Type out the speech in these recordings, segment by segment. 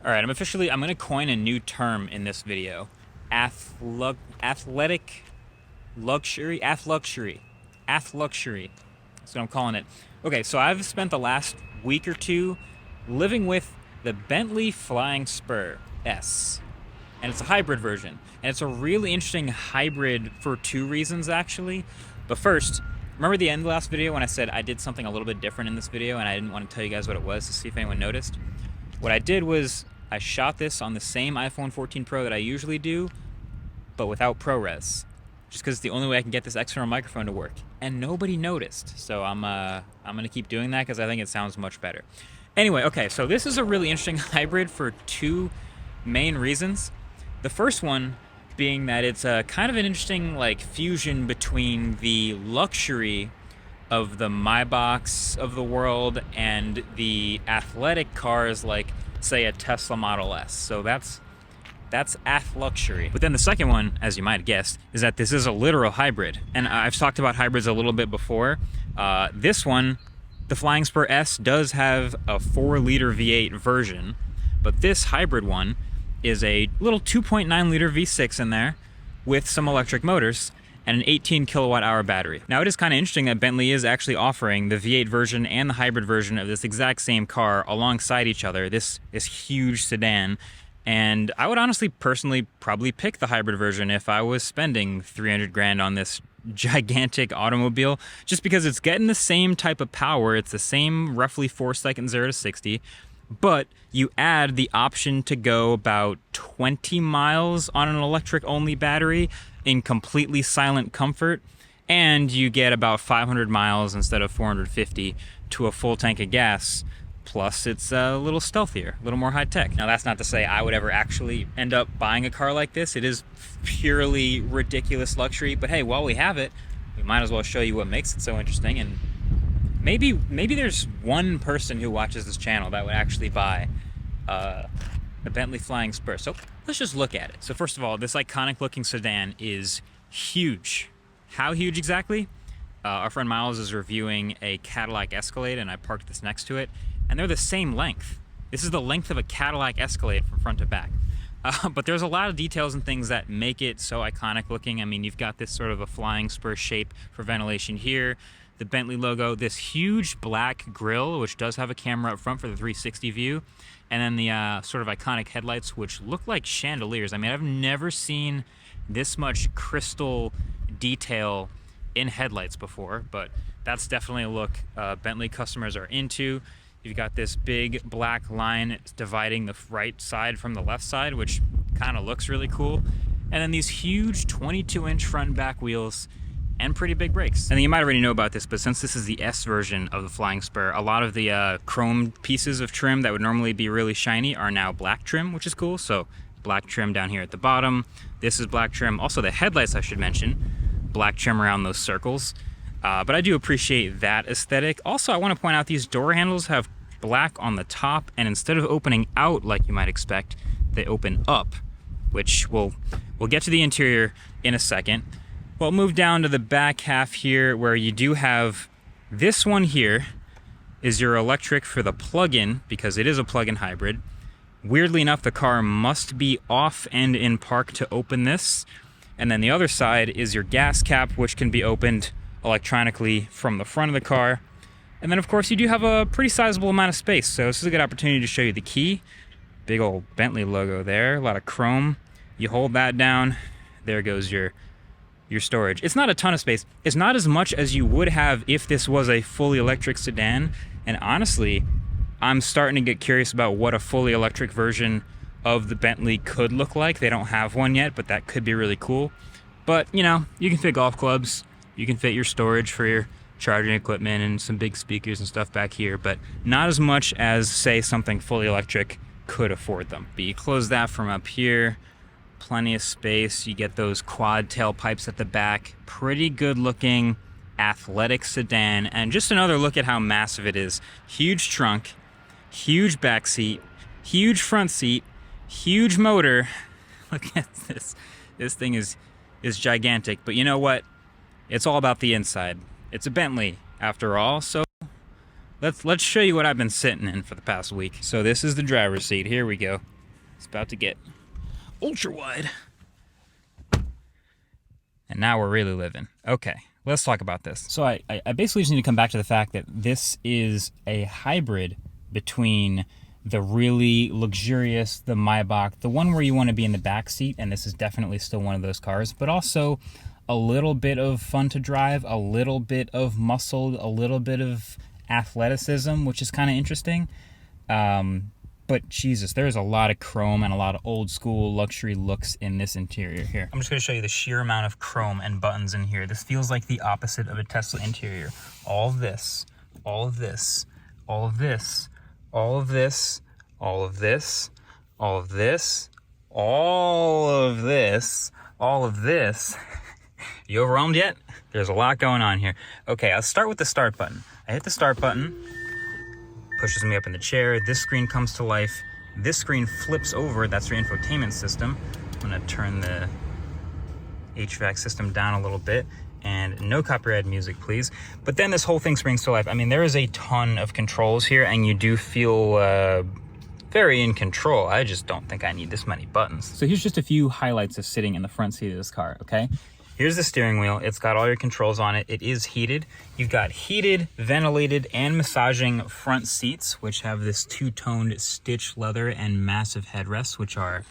All right, I'm going to coin a new term in this video. Athletic luxury, athluxury. That's what I'm calling it. Okay, so I've spent the last week or two living with the Bentley Flying Spur S. And it's a hybrid version. And it's a really interesting hybrid for two reasons, actually. But first, remember the end of the last video when I said I did something a little bit different in this video and I didn't want to tell you guys what it was to see if anyone noticed? What I did was I shot this on the same iPhone 14 Pro that I usually do, but without ProRes. Just because it's the only way I can get this external microphone to work. And nobody noticed. So I'm going to keep doing that because I think it sounds much better. Anyway, okay, so this is a really interesting hybrid for two main reasons. The first one being that it's a kind of an interesting like fusion between the luxury of the Maybachs of the world and the athletic cars like, say, a Tesla Model S. So that's athluxury. But then the second one, as you might have guessed, is that this is a literal hybrid. And I've talked about hybrids a little bit before. This one, the Flying Spur S, does have a 4-liter V8 version, but this hybrid one is a little 2.9-liter V6 in there with some electric motors and an 18 kilowatt hour battery. Now, it is kind of interesting that Bentley is actually offering the V8 version and the hybrid version of this exact same car alongside each other, this huge sedan. And I would honestly, personally, probably pick the hybrid version if I was spending 300 grand on this gigantic automobile, just because it's getting the same type of power. It's the same roughly 4-second 0 to 60. But you add the option to go about 20 miles on an electric-only battery in completely silent comfort, and you get about 500 miles instead of 450 to a full tank of gas. Plus, it's a little stealthier, a little more high-tech. Now, that's not to say I would ever actually end up buying a car like this. It is purely ridiculous luxury, but hey, while we have it, we might as well show you what makes it so interesting. And maybe there's one person who watches this channel that would actually buy a Bentley Flying Spur. So let's just look at it. So first of all, this iconic looking sedan is huge. How huge exactly? Our friend Miles is reviewing a Cadillac Escalade, and I parked this next to it, and they're the same length. This is the length of a Cadillac Escalade from front to back. But there's a lot of details and things that make it so iconic looking. I mean, you've got this sort of a flying spur shape for ventilation here, the Bentley logo, this huge black grille, which does have a camera up front for the 360 view, and then the sort of iconic headlights, which look like chandeliers. I mean, I've never seen this much crystal detail in headlights before, but that's definitely a look Bentley customers are into. You've got this big black line dividing the right side from the left side, which kind of looks really cool. And then these huge 22-inch front and back wheels and pretty big brakes. And you might already know about this, but since this is the S version of the Flying Spur, a lot of the chrome pieces of trim that would normally be really shiny are now black trim, which is cool. So black trim down here at the bottom. This is black trim. Also the headlights, I should mention, black trim around those circles. But I do appreciate that aesthetic. Also, I want to point out these door handles have black on the top, and instead of opening out like you might expect, they open up, which we'll get to the interior in a second. We'll move down to the back half here, where you do have this one here is your electric for the plug-in, because it is a plug-in hybrid. Weirdly enough, the car must be off and in park to open this. And then the other side is your gas cap, which can be opened electronically from the front of the car. And then, of course, you do have a pretty sizable amount of space, so this is a good opportunity to show you the key. Big old Bentley logo there, a lot of chrome. You hold that down, there goes your storage. It's not a ton of space. It's not as much as you would have if this was a fully electric sedan. And honestly, I'm starting to get curious about what a fully electric version of the Bentley could look like. They don't have one yet, but that could be really cool. But, you know, you can fit golf clubs. You can fit your storage for your charging equipment and some big speakers and stuff back here, but not as much as, say, something fully electric could afford them. But you close that from up here, plenty of space. You get those quad tailpipes at the back. Pretty good looking athletic sedan, and just another look at how massive it is. Huge trunk, huge back seat, huge front seat, huge motor. Look at this. This thing is gigantic, but you know what? It's all about the inside. It's a Bentley, after all, so let's show you what I've been sitting in for the past week. So this is the driver's seat. Here we go. It's about to get ultra wide. And now we're really living. Okay, let's talk about this. So I basically just need to come back to the fact that this is a hybrid between the really luxurious, the Maybach, the one where you want to be in the back seat, and this is definitely still one of those cars, but also a little bit of fun to drive, a little bit of muscle, a little bit of athleticism, which is kind of interesting. But Jesus, there's a lot of chrome and a lot of old school luxury looks in this interior here. I'm just going to show you the sheer amount of chrome and buttons in here. This feels like the opposite of a Tesla interior. All of this, all of this, all of this, all of this, all of this, all of this, all of this, all of this. You overwhelmed yet? There's a lot going on here. Okay, I'll start with the start button. I hit the start button. Pushes me up in the chair. This screen comes to life. This screen flips over. That's your infotainment system. I'm gonna turn the HVAC system down a little bit, and no copyrighted music, please. But then this whole thing springs to life. I mean, there is a ton of controls here, and you do feel very in control. I just don't think I need this many buttons. So here's just a few highlights of sitting in the front seat of this car, okay? Here's the steering wheel. It's got all your controls on it. It is heated. You've got heated, ventilated, and massaging front seats, which have this two-toned stitch leather and massive headrests, which are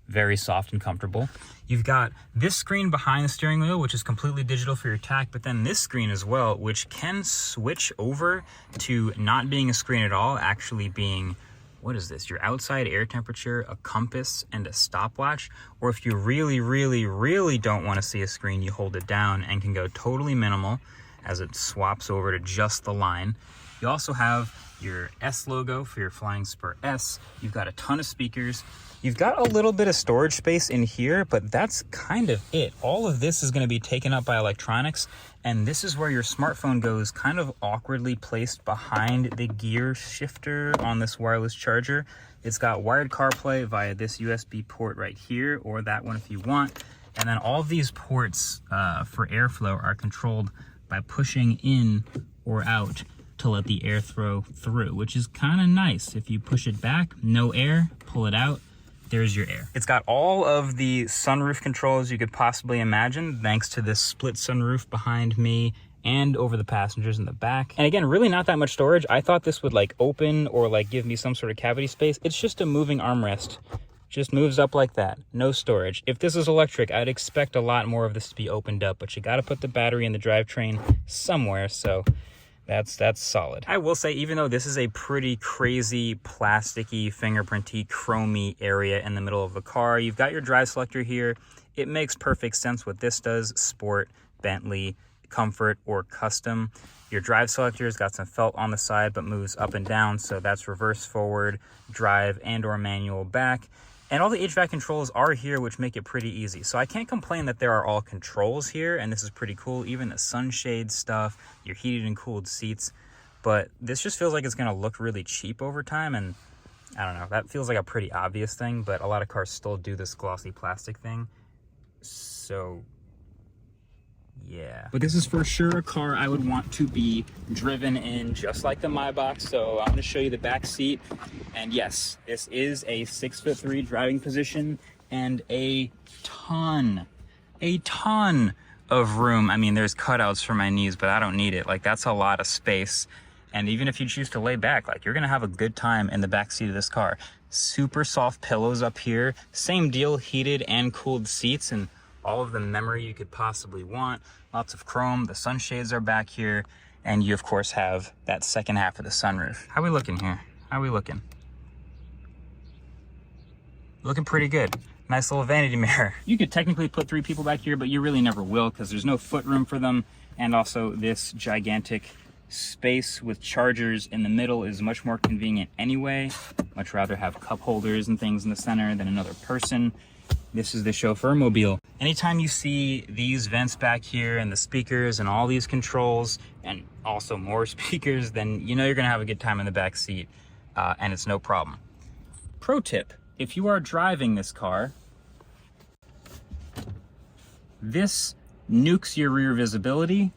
very soft and comfortable. You've got this screen behind the steering wheel, which is completely digital for your tach, but then this screen as well, which can switch over to not being a screen at all, actually being, what is this? Your outside air temperature, a compass, and a stopwatch. Or if you really, really, really don't want to see a screen, you hold it down and can go totally minimal as it swaps over to just the line. You also have your S logo for your Flying Spur S. You've got a ton of speakers. You've got a little bit of storage space in here, but that's kind of it. All of this is going to be taken up by electronics, and this is where your smartphone goes, kind of awkwardly placed behind the gear shifter on this wireless charger. It's got wired CarPlay via this USB port right here, or that one if you want. And then all of these ports for airflow are controlled by pushing in or out to let the air flow through, which is kind of nice. If you push it back, no air, pull it out, there's your air. It's got all of the sunroof controls you could possibly imagine, thanks to this split sunroof behind me and over the passengers in the back. And again, really not that much storage. I thought this would like open or like give me some sort of cavity space. It's just a moving armrest. Just moves up like that. No storage. If this is electric, I'd expect a lot more of this to be opened up, but you gotta put the battery in the drivetrain somewhere, so that's solid. I will say, even though this is a pretty crazy, plasticky, fingerprinty, chromy area in the middle of the car, you've got your drive selector here. It makes perfect sense what this does: sport, Bentley, comfort, or custom. Your drive selector has got some felt on the side, but moves up and down, so that's reverse, forward, drive, and or manual back. And all the HVAC controls are here, which make it pretty easy. So I can't complain that there are all controls here, and this is pretty cool. Even the sunshade stuff, your heated and cooled seats. But this just feels like it's gonna look really cheap over time, and I don't know, that feels like a pretty obvious thing, but a lot of cars still do this glossy plastic thing. So yeah. But this is for sure a car I would want to be driven in, just like the Maybach. So I'm gonna show you the back seat. And yes, this is a 6'3" driving position and a ton of room. I mean, there's cutouts for my knees, but I don't need it. Like, that's a lot of space. And even if you choose to lay back, like, you're gonna have a good time in the back seat of this car. Super soft pillows up here. Same deal, heated and cooled seats, and all of the memory you could possibly want. Lots of chrome. The sunshades are back here, and you of course have that second half of the sunroof. How we looking here? How we looking? Looking pretty good. Nice little vanity mirror. You could technically put 3 people back here, but you really never will, because there's no footroom for them. And also this gigantic space with chargers in the middle is much more convenient anyway. Much rather have cup holders and things in the center than another person. This is the chauffeur mobile. Anytime you see these vents back here and the speakers and all these controls and also more speakers, then you know you're gonna have a good time in the back seat, and it's no problem. Pro tip: if you are driving this car, this nukes your rear visibility.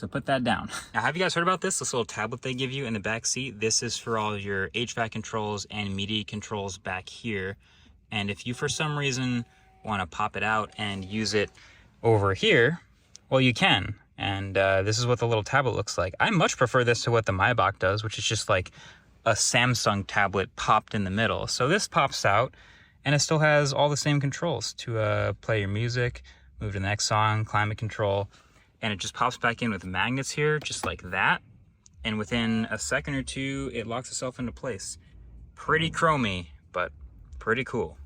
So put that down. Now, have you guys heard about this little tablet they give you in the back seat? This is for all your HVAC controls and media controls back here. And if you, for some reason, want to pop it out and use it over here, well, you can. And this is what the little tablet looks like. I much prefer this to what the Maybach does, which is just like a Samsung tablet popped in the middle. So this pops out, and it still has all the same controls to play your music, move to the next song, climate control, and it just pops back in with magnets here, just like that. And within a second or two, it locks itself into place. Pretty chromy, but pretty cool.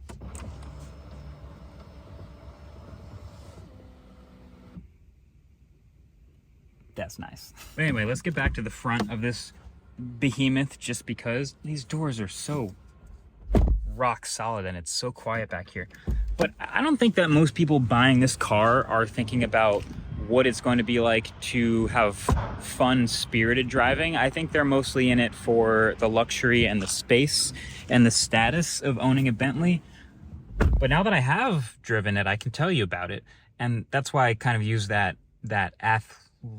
That's nice. But anyway, let's get back to the front of this behemoth, just because these doors are so rock solid and it's so quiet back here. But I don't think that most people buying this car are thinking about what it's going to be like to have fun, spirited driving. I think they're mostly in it for the luxury and the space and the status of owning a Bentley. But now that I have driven it, I can tell you about it. And that's why I kind of use that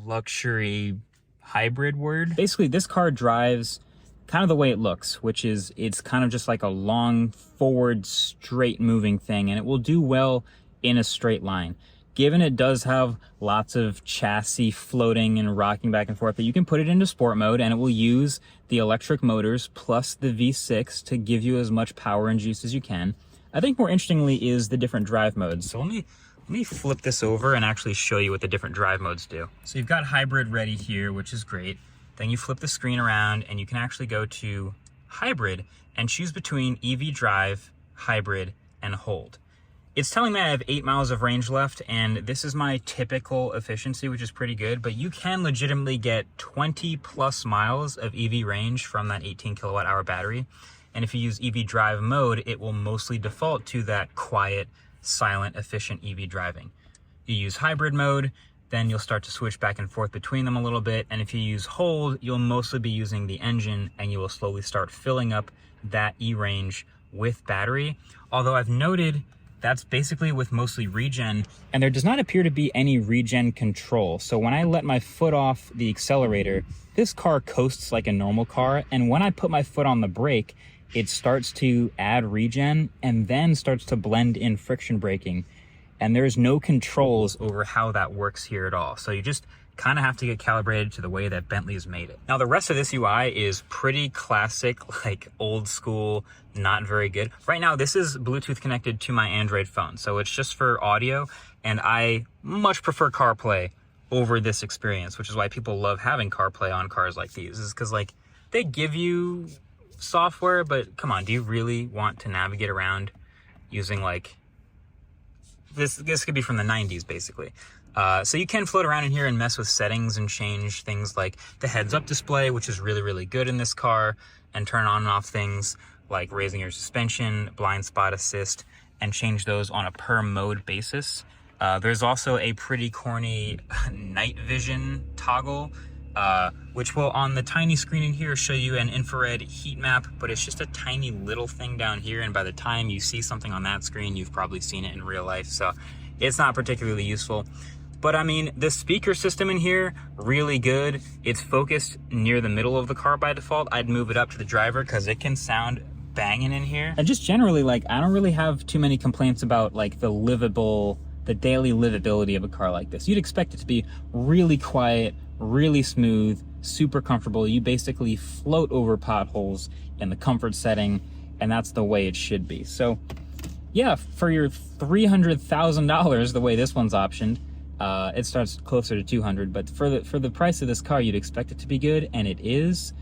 luxury hybrid word. Basically, this car drives kind of the way it looks, which is it's kind of just like a long forward straight moving thing, and it will do well in a straight line. Given it does have lots of chassis floating and rocking back and forth, but you can put it into sport mode and it will use the electric motors plus the V6 to give you as much power and juice as you can. I think more interestingly is the different drive modes. So let me flip this over and actually show you what the different drive modes do. So you've got hybrid ready here, which is great. Then you flip the screen around and you can actually go to hybrid and choose between EV drive, hybrid, and hold. It's telling me I have 8 miles of range left, and this is my typical efficiency, which is pretty good, but you can legitimately get 20 plus miles of EV range from that 18 kilowatt hour battery. And if you use EV drive mode, it will mostly default to that quiet, silent, efficient EV driving. You use hybrid mode, then you'll start to switch back and forth between them a little bit. And if you use hold, you'll mostly be using the engine and you will slowly start filling up that E-range with battery. Although I've noted that's basically with mostly regen, and there does not appear to be any regen control. So when I let my foot off the accelerator, this car coasts like a normal car. And when I put my foot on the brake, it starts to add regen and then starts to blend in friction braking. And there's no controls over how that works here at all. So you just kind of have to get calibrated to the way that Bentley has made it. Now the rest of this UI is pretty classic, like old school, not very good. Right now this is Bluetooth connected to my Android phone, so it's just for audio, and I much prefer CarPlay over this experience, which is why people love having CarPlay on cars like these, is because like they give you software, but come on, do you really want to navigate around using like this could be from the 90s basically. So you can float around in here and mess with settings and change things like the heads-up display, which is really, really good in this car, and turn on and off things like raising your suspension, blind spot assist, and change those on a per mode basis. There's also a pretty corny night vision toggle, which will on the tiny screen in here show you an infrared heat map, but it's just a tiny little thing down here, and by the time you see something on that screen, you've probably seen it in real life, so it's not particularly useful. But I mean, the speaker system in here, really good. It's focused near the middle of the car by default. I'd move it up to the driver because it can sound banging in here. And just generally, like, I don't really have too many complaints about like the daily livability of a car like this. You'd expect it to be really quiet, really smooth, super comfortable. You basically float over potholes in the comfort setting, and that's the way it should be. So yeah, for your $300,000, the way this one's optioned, it starts closer to 200, but for the price of this car, you'd expect it to be good, and it is.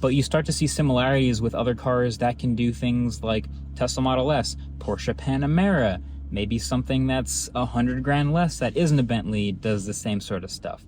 But you start to see similarities with other cars that can do things like Tesla Model S, Porsche Panamera, maybe something that's 100 grand less that isn't a Bentley does the same sort of stuff.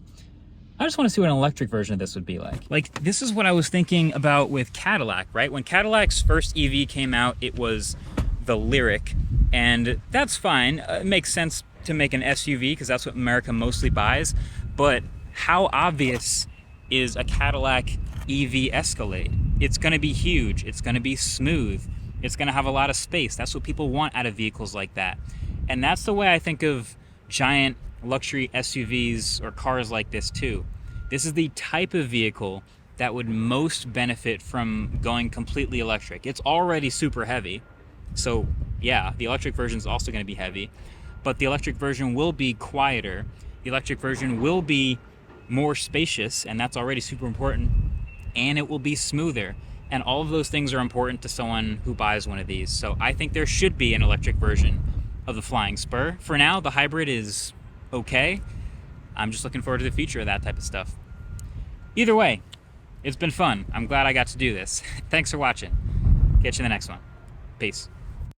I just want to see what an electric version of this would be like. Like, this is what I was thinking about with Cadillac, right? When Cadillac's first EV came out, it was the Lyriq, and that's fine. It makes sense to make an SUV because that's what America mostly buys, but how obvious is a Cadillac EV Escalade? It's going to be huge, it's going to be smooth, it's going to have a lot of space. That's what people want out of vehicles like that. And that's the way I think of giant luxury SUVs or cars like this too. This is the type of vehicle that would most benefit from going completely electric. It's already super heavy, so yeah, the electric version is also going to be heavy, but the electric version will be quieter. The electric version will be more spacious, and that's already super important, and it will be smoother. And all of those things are important to someone who buys one of these. So I think there should be an electric version of the Flying Spur. For now, the hybrid is okay. I'm just looking forward to the future of that type of stuff. Either way, it's been fun. I'm glad I got to do this. Thanks for watching. Catch you in the next one. Peace.